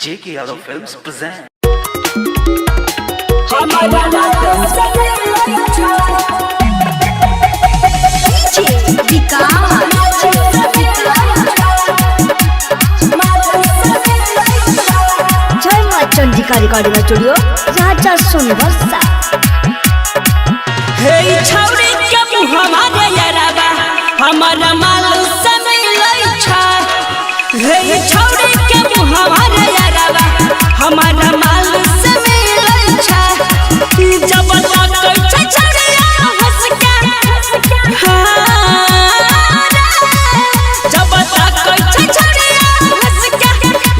JK Yadav Films present. जय मां Chandika recording studio राजा सोनवर्षा। हे छौरी के मुहमा रे याराबा हमर माल समय लई छा। हे छौरी के मुहमा रे याराबा हमर माल समय लई छा। जब तक छै छौरिया हंस के जब तक छै छौरिया हंस के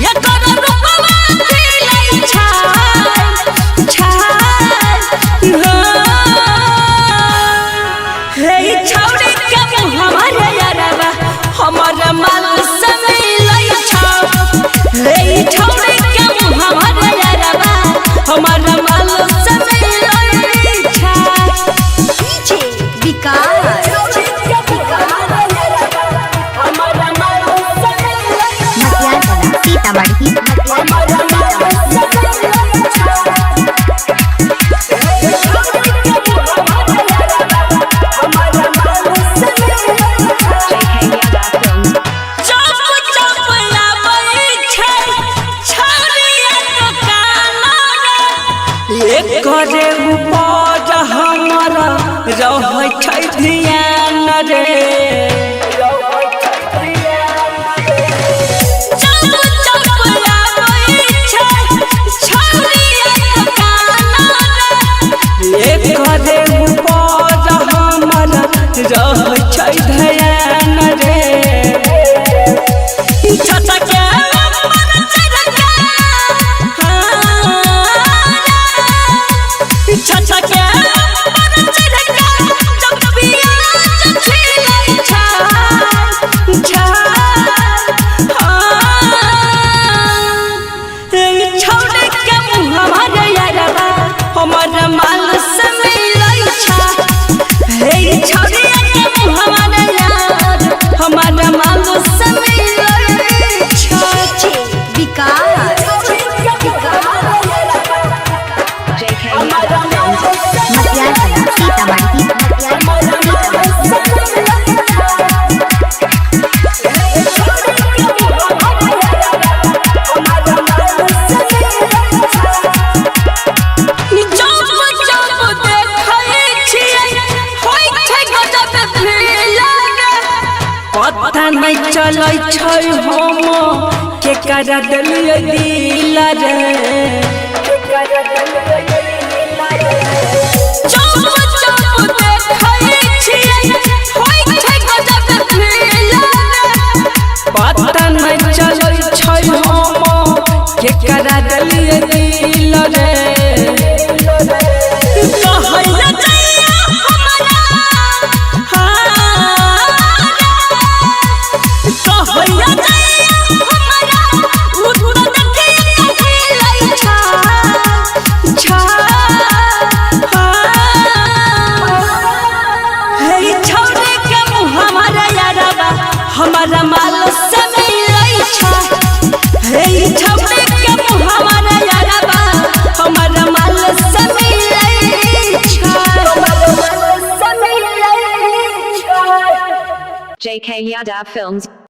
ये करो रूपवा लई छा छा। हे छौरी के मुहमा रे याराबा हमर माल समय लई छा। हे छौरी के मुहमा रे याराबा हमर माल समय लई छा। डीजे विकास मतियार सीतामढ़ी करे ऊपर हमारा रह छै ध्यान रे। करे ऊपर हमारा रह छै ध्यान रे। हमर माल समय लई छा। हे छौरिया के मुहमा रे यार हमर माल समय लई छा। विकास मतियार सीतामढ़ी पता नहीं चलै छै हम के करा देलियै दिल रे। पता नहीं चलै छै हम के करा देलियै दिल रे। हमारा माल समय लई छा। हे छौरी के मुहमा रे याराबा हमारा माल समय लई छा। JK Yadav Films